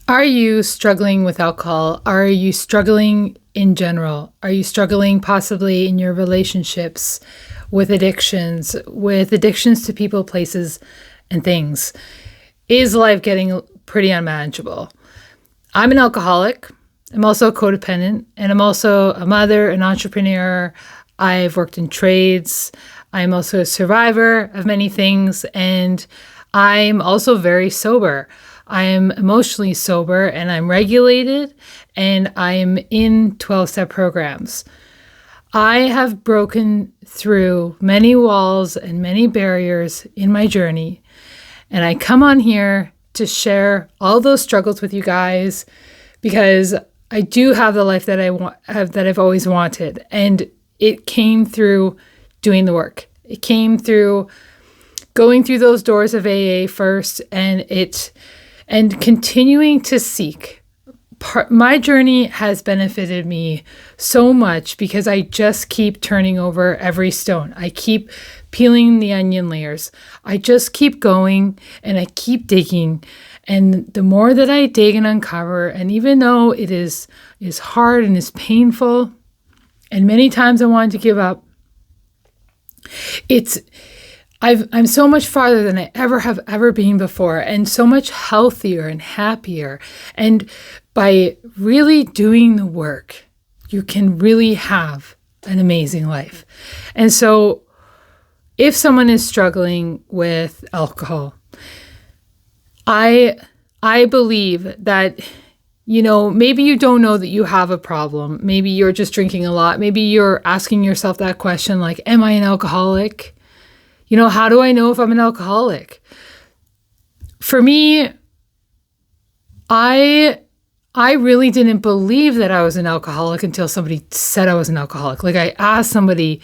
Are you struggling with alcohol? Are you struggling in general? Are you struggling possibly in your relationships with addictions to people, places, and things? Is life getting pretty unmanageable? I'm an alcoholic. I'm also a codependent, and I'm also a mother, an entrepreneur. I've worked in trades. I'm also a survivor of many things, and I'm also very sober. I am emotionally sober, and I'm regulated, and I am in 12-step programs. I have broken through many walls and many barriers in my journey, and I come on here to share all those struggles with you guys because I do have the life that I've always wanted, and it came through doing the work. It came through going through those doors of AA first, and continuing to seek. My journey has benefited me so much because I just keep turning over every stone. I keep peeling the onion layers. I just keep going and I keep digging. And the more that I dig and uncover, and even though it is hard and is painful, and many times I wanted to give up, I'm so much farther than I ever been before, and so much healthier and happier. And by really doing the work, you can really have an amazing life. And so if someone is struggling with alcohol, I believe that, maybe you don't know that you have a problem. Maybe you're just drinking a lot. Maybe you're asking yourself that question, like, am I an alcoholic? How do I know if I'm an alcoholic? For me, I really didn't believe that I was an alcoholic until somebody said I was an alcoholic. Like, I asked somebody,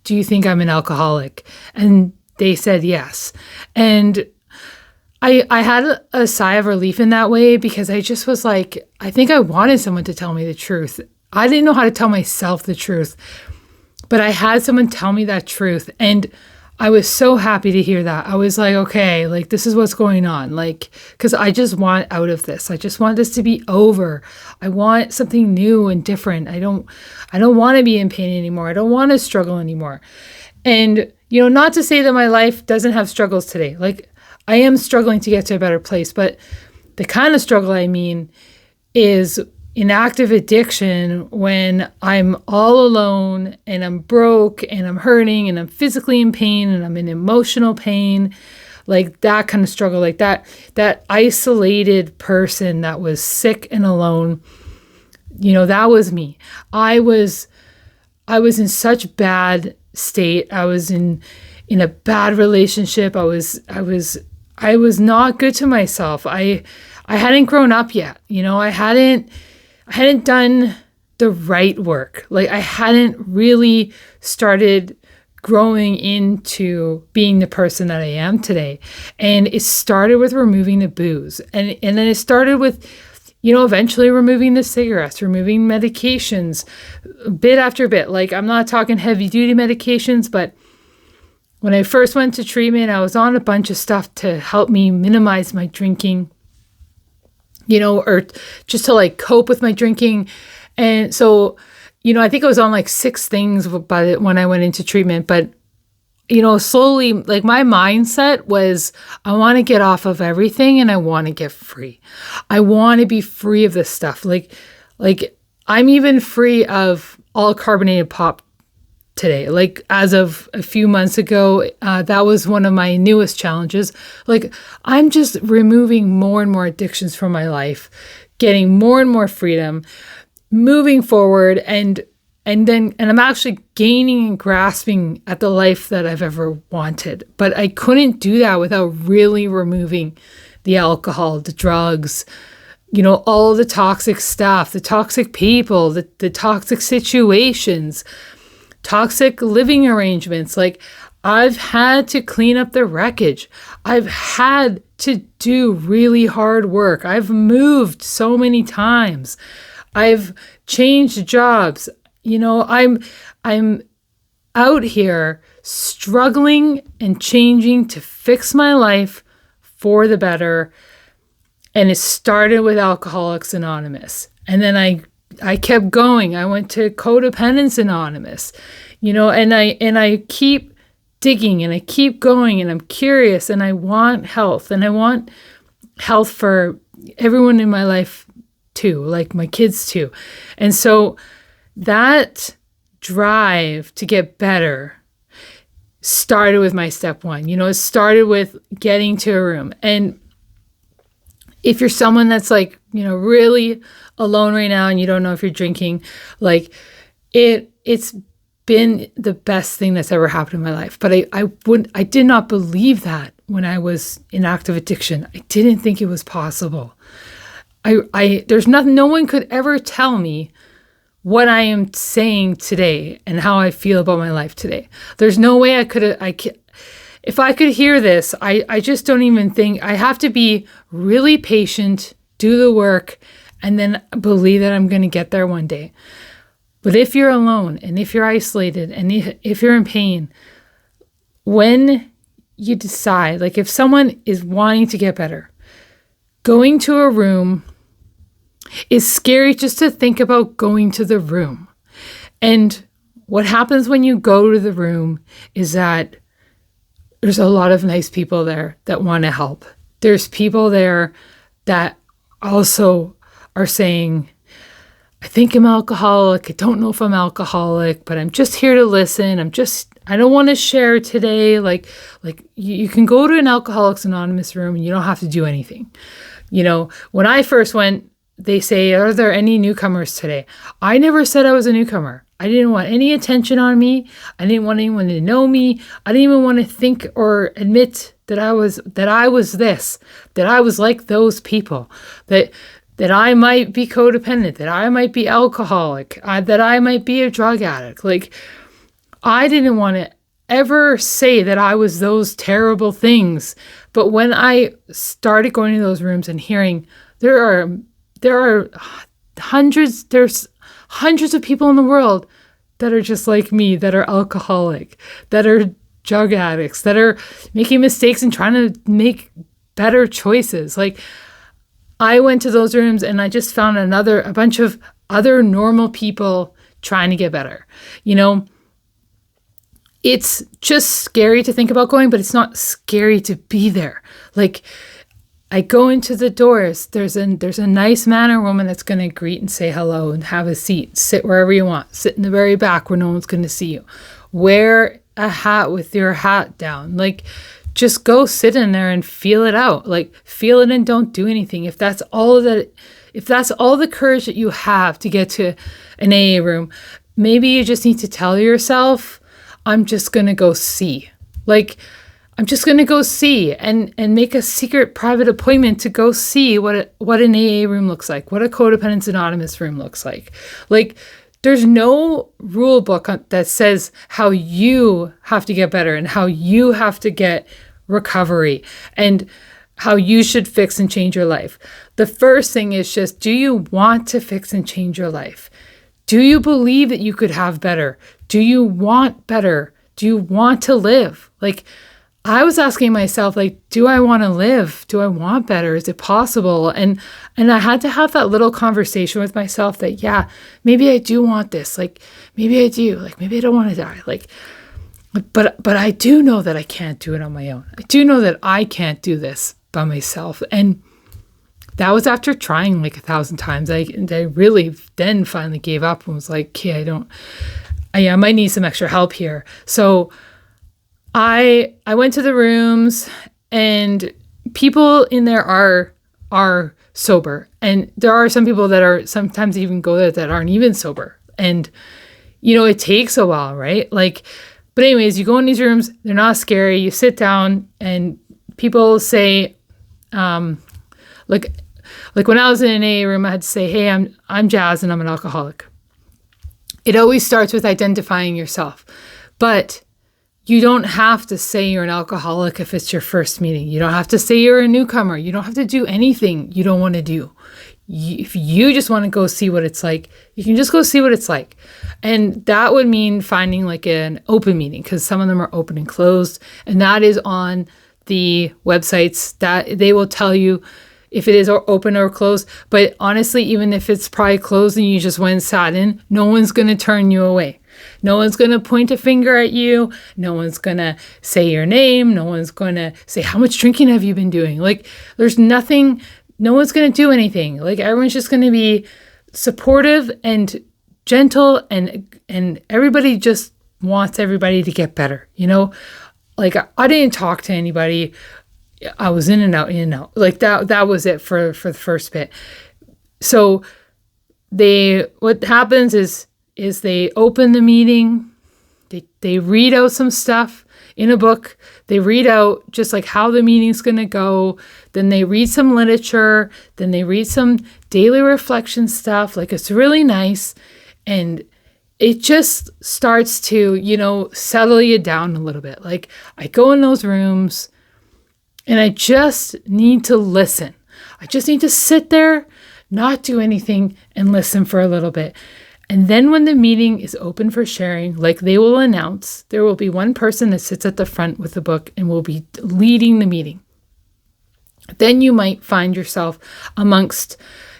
do you think I'm an alcoholic? And they said yes. And I had a sigh of relief in that way because I just was like, I think I wanted someone to tell me the truth. I didn't know how to tell myself the truth, but I had someone tell me that truth. And I was so happy to hear that. I was like, okay, like, this is what's going on. Like, because I just want out of this. I just want this to be over. I want something new and different. I don't want to be in pain anymore. I don't want to struggle anymore. And, not to say that my life doesn't have struggles today. Like, I am struggling to get to a better place, but the kind of struggle I mean is in active addiction when I'm all alone and I'm broke and I'm hurting and I'm physically in pain and I'm in emotional pain, like that kind of struggle, like that isolated person that was sick and alone, that was me. I was in such bad state. I was in a bad relationship. I was not good to myself. I hadn't grown up yet. I hadn't done the right work. Like, I hadn't really started growing into being the person that I am today. And it started with removing the booze. And then it started with, eventually removing the cigarettes, removing medications, bit after bit. Like, I'm not talking heavy duty medications, but when I first went to treatment, I was on a bunch of stuff to help me minimize my drinking, or just to like cope with my drinking. And so, I think I was on like 6 things when I went into treatment, but, slowly, like, my mindset was, I want to get off of everything and I want to get free. I want to be free of this stuff. Like I'm even free of all carbonated pop today. Like, as of a few months ago, that was one of my newest challenges. Like, I'm just removing more and more addictions from my life, getting more and more freedom, moving forward, and I'm actually gaining and grasping at the life that I've ever wanted. But I couldn't do that without really removing the alcohol, the drugs, all the toxic stuff, the toxic people, the toxic situations, toxic living arrangements. Like, I've had to clean up the wreckage. I've had to do really hard work. I've moved so many times. I've changed jobs. I'm out here struggling and changing to fix my life for the better. And it started with Alcoholics Anonymous. And then I kept going. I went to Codependents Anonymous, and I keep digging and I keep going and I'm curious and I want health and I want health for everyone in my life too, like my kids too. And so that drive to get better started with my step one. It started with getting to a room. And if you're someone that's like, really alone right now and you don't know if you're drinking, like it's been the best thing that's ever happened in my life. But I did not believe that when I was in active addiction. I didn't think it was possible. There's nothing, no one could ever tell me what I am saying today and how I feel about my life today. There's no way if I could hear this, I just don't even think. I have to be really patient, do the work, and then believe that I'm going to get there one day. But if you're alone and if you're isolated and if you're in pain, when you decide, like if someone is wanting to get better, going to a room is scary just to think about going to the room. And what happens when you go to the room is that there's a lot of nice people there that want to help. There's people there that also are saying, I think I'm alcoholic. I don't know if I'm alcoholic, but I'm just here to listen. I don't want to share today. Like you can go to an Alcoholics Anonymous room and you don't have to do anything. When I first went, they say, are there any newcomers today? I never said I was a newcomer. I didn't want any attention on me. I didn't want anyone to know me. I didn't even want to think or admit that I was this, that I was like those people, that I might be codependent, that I might be alcoholic, that I might be a drug addict. Like, I didn't want to ever say that I was those terrible things. But when I started going to those rooms and hearing there's hundreds of people in the world that are just like me, that are alcoholic, that are drug addicts, that are making mistakes and trying to make better choices. Like, I went to those rooms and I just found a bunch of other normal people trying to get better. It's just scary to think about going, but it's not scary to be there. Like, I go into the doors, there's a nice man or woman that's going to greet and say hello and have a seat. Sit wherever you want. Sit in the very back where no one's going to see you. Wear a hat with your hat down. Like, just go sit in there and feel it out. Like, feel it and don't do anything. If that's all the courage that you have to get to an AA room, maybe you just need to tell yourself, I'm just going to go see. Like, I'm just going to go see and make a secret private appointment to go see what an AA room looks like, what a Codependents Anonymous room looks like. Like, there's no rule book that says how you have to get better and how you have to get recovery and how you should fix and change your life. The first thing is just, do you want to fix and change your life? Do you believe that you could have better? Do you want better? Do you want to live? Like, I was asking myself, like, do I want to live? Do I want better? Is it possible? And I had to have that little conversation with myself that, yeah, maybe I do want this. Like, maybe I do. Like, maybe I don't want to die. Like, but I do know that I can't do it on my own. I do know that I can't do this by myself. And that was after trying like 1,000 times. I really then finally gave up and was like, okay, I might need some extra help here. So I went to the rooms and people in there are sober. And there are some people that are sometimes even go there that aren't even sober. And, it takes a while, right? Like, but anyways, you go in these rooms, they're not scary. You sit down and people say, like when I was in an AA room, I had to say, hey, I'm Jazz and I'm an alcoholic. It always starts with identifying yourself. But you don't have to say you're an alcoholic if it's your first meeting. You don't have to say you're a newcomer. You don't have to do anything you don't want to do. If you just want to go see what it's like, you can just go see what it's like. And that would mean finding like an open meeting, because some of them are open and closed. And that is on the websites that they will tell you if it is open or closed. But honestly, even if it's probably closed and you just went and sat in, no one's going to turn you away. No one's going to point a finger at you. No one's going to say your name. No one's going to say, how much drinking have you been doing? Like, there's nothing, no one's going to do anything. Like, everyone's just going to be supportive and gentle, and everybody just wants everybody to get better. Like, I didn't talk to anybody. I was in and out. Like, that was it for the first bit. So what happens is they open the meeting, they read out some stuff in a book, they read out just like how the meeting's going to go, then they read some literature, then they read some daily reflection stuff. Like, it's really nice, and it just starts to, settle you down a little bit. Like, I go in those rooms and I just need to listen. I just need to sit there, not do anything, and listen for a little bit. And then when the meeting is open for sharing, like they will announce, there will be one person that sits at the front with the book and will be leading the meeting. Then you might find yourself amongst,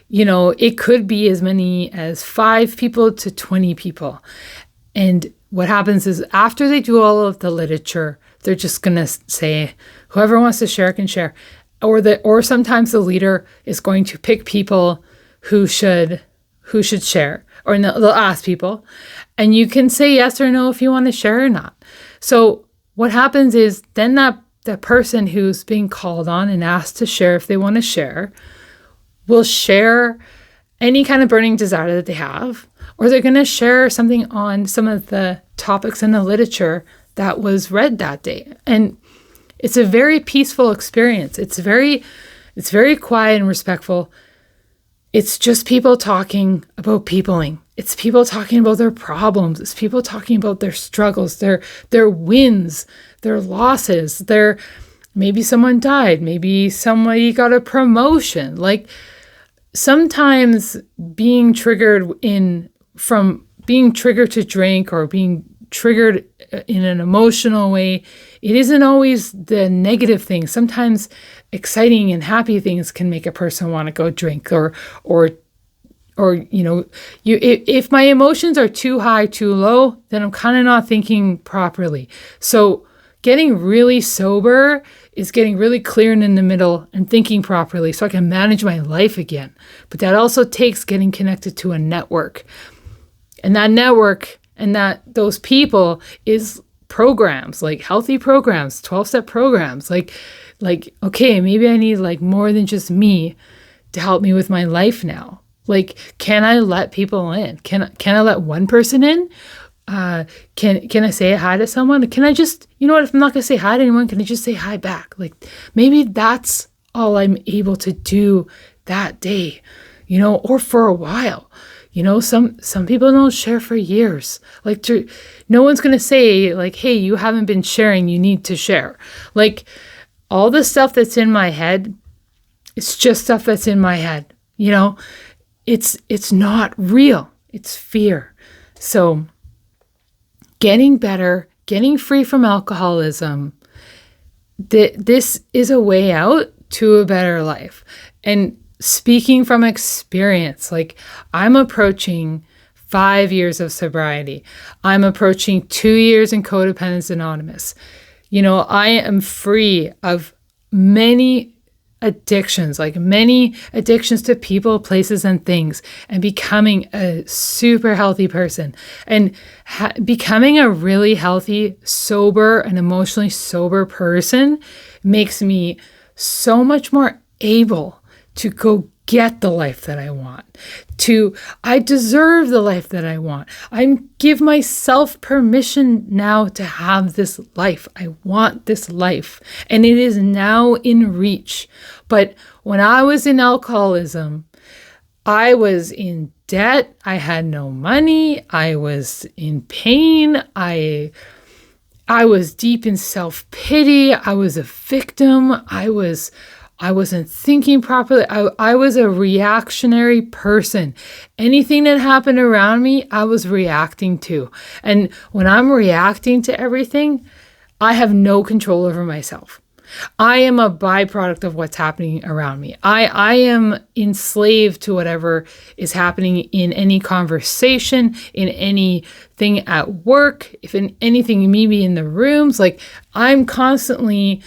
it could be as many as 5 people to 20 people. And what happens is after they do all of the literature, they're just going to say, whoever wants to share can share. Or sometimes the leader is going to pick people who should share. Or they'll ask people, and you can say yes or no if you want to share or not. So what happens is then that person who's being called on and asked to share, if they want to share, will share any kind of burning desire that they have, or they're going to share something on some of the topics in the literature that was read that day. And it's a very peaceful experience. It's very quiet and respectful. It's just people talking about peopling. It's people talking about their problems. It's people talking about their struggles, their wins, their losses. Maybe someone died. Maybe somebody got a promotion. Like, sometimes being triggered to drink, or being triggered in an emotional way, it isn't always the negative thing. Sometimes exciting and happy things can make a person want to go drink, or if my emotions are too high, too low, then I'm kind of not thinking properly. So getting really sober is getting really clear and in the middle and thinking properly so I can manage my life again. But that also takes getting connected to a network. And that network and those people is programs, like healthy programs, 12-step programs. Like, okay, maybe I need like more than just me to help me with my life now. Like, can I let people in? Can I let one person in? Can I say hi to someone? Can I just, if I'm not going to say hi to anyone, can I just say hi back? Like, maybe that's all I'm able to do that day, or for a while. Some people don't share for years. Like, no one's going to say like, hey, you haven't been sharing, you need to share. Like, all the stuff that's in my head, it's just stuff that's in my head. It's not real. It's fear. So getting better, getting free from alcoholism, this is a way out to a better life. And speaking from experience, like, I'm approaching 5 years of sobriety. I'm approaching 2 years in Codependents Anonymous. I am free of many addictions to people, places, and things, and becoming a super healthy person. And becoming a really healthy, sober, and emotionally sober person makes me so much more able to go get the life that I want. I deserve the life that I want. I give myself permission now to have this life. I want this life, and it is now in reach. But when I was in alcoholism, I was in debt. I had no money. I was in pain. I was deep in self-pity. I was a victim. I wasn't thinking properly. I was a reactionary person. Anything that happened around me, I was reacting to. And when I'm reacting to everything, I have no control over myself. I am a byproduct of what's happening around me. I am enslaved to whatever is happening in any conversation, in anything at work, if in anything, maybe in the rooms. Like I'm constantly,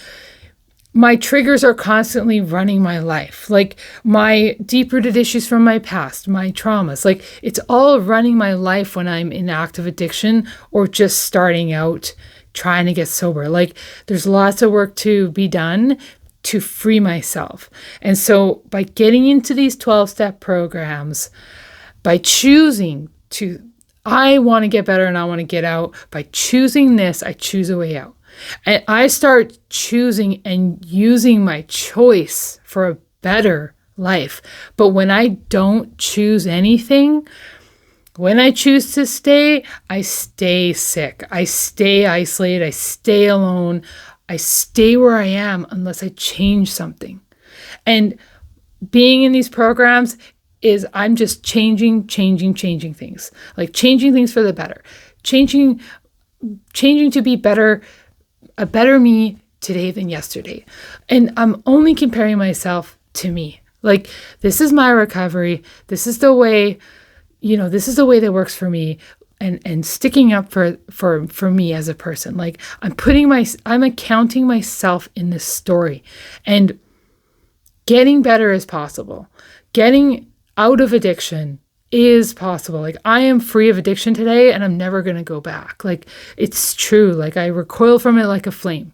my triggers are constantly running my life. Like my deep-rooted issues from my past, my traumas, like it's all running my life when I'm in active addiction or just starting out trying to get sober. Like there's lots of work to be done to free myself. And so by getting into these 12-step programs, by choosing to, I want to get better and I want to get out, by choosing this, I choose a way out. And I start choosing and using my choice for a better life. But when I don't choose anything, when I choose to stay, I stay sick. I stay isolated. I stay alone. I stay where I am unless I change something. And being in these programs is I'm just changing things. Like changing things for the better. Changing to be better, a better me today than yesterday. And I'm only comparing myself to me. Like this is my recovery. This is the way, this is the way that works for me, and sticking up for me as a person. Like I'm accounting myself in this story, and getting better is possible. Getting out of addiction is possible. Like I am free of addiction today and I'm never going to go back. Like it's true. Like I recoil from it like a flame.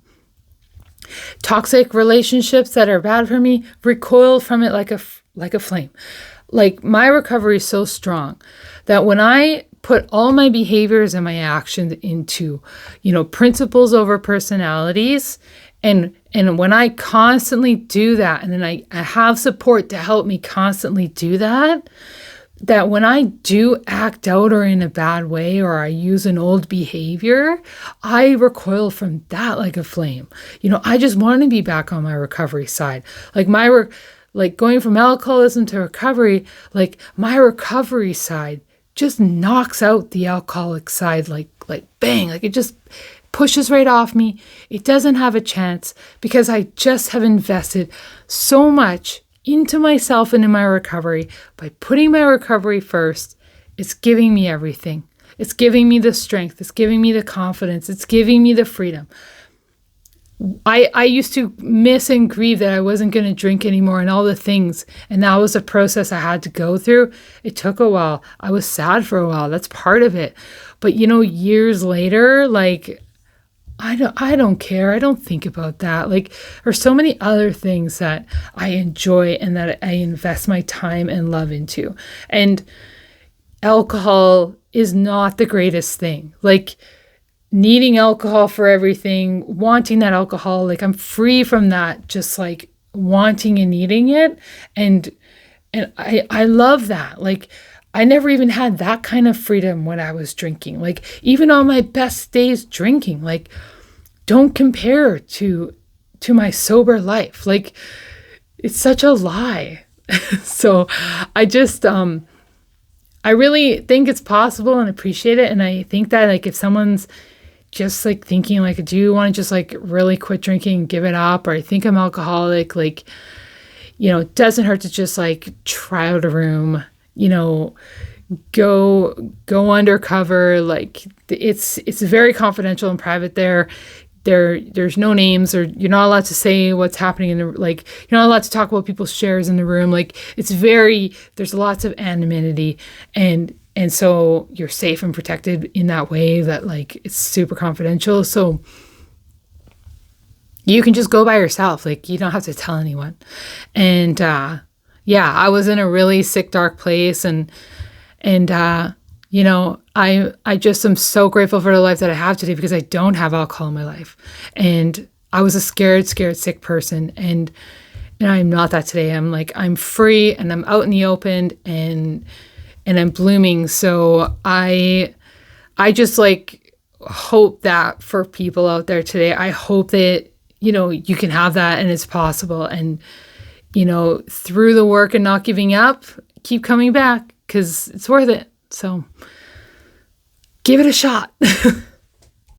Toxic relationships that are bad for me, recoil from it like a flame. Like my recovery is so strong that when I put all my behaviors and my actions into, principles over personalities, and when I constantly do that, and then I have support to help me constantly do that when I do act out or in a bad way, or I use an old behavior, I recoil from that like a flame. I just want to be back on my recovery side. Like going from alcoholism to recovery, like my recovery side just knocks out the alcoholic side, like bang, like it just pushes right off me. It doesn't have a chance because I just have invested so much into myself and in my recovery. By putting my recovery first, it's giving me everything. It's giving me the strength. It's giving me the confidence. It's giving me the freedom. I used to miss and grieve that I wasn't going to drink anymore and all the things. And that was a process I had to go through. It took a while. I was sad for a while. That's part of it. But, years later, like, I don't care. I don't think about that. Like, there's so many other things that I enjoy and that I invest my time and love into. And alcohol is not the greatest thing. Like, needing alcohol for everything, wanting that alcohol, like I'm free from that, just like wanting and needing it. And I love that. Like I never even had that kind of freedom when I was drinking. Like even on my best days drinking, like don't compare to my sober life. Like it's such a lie. So I just, I really think it's possible and appreciate it. And I think that like if someone's just like thinking like, do you want to just like really quit drinking and give it up? Or I think I'm alcoholic, like, it doesn't hurt to just like try out a room, go undercover. Like it's very confidential and private there. There's no names, or you're not allowed to say what's happening in the, like, you're not allowed to talk about people's shares in the room. Like there's lots of anonymity, and so you're safe and protected in that way that like it's super confidential. So you can just go by yourself. Like you don't have to tell anyone. And I was in a really sick, dark place, and I just am so grateful for the life that I have today because I don't have alcohol in my life. And I was a scared, sick person. And I'm not that today. I'm free and I'm out in the open and I'm blooming. So I just like hope that for people out there today, I hope that, you can have that and it's possible. And, through the work and not giving up, keep coming back because it's worth it. So give it a shot.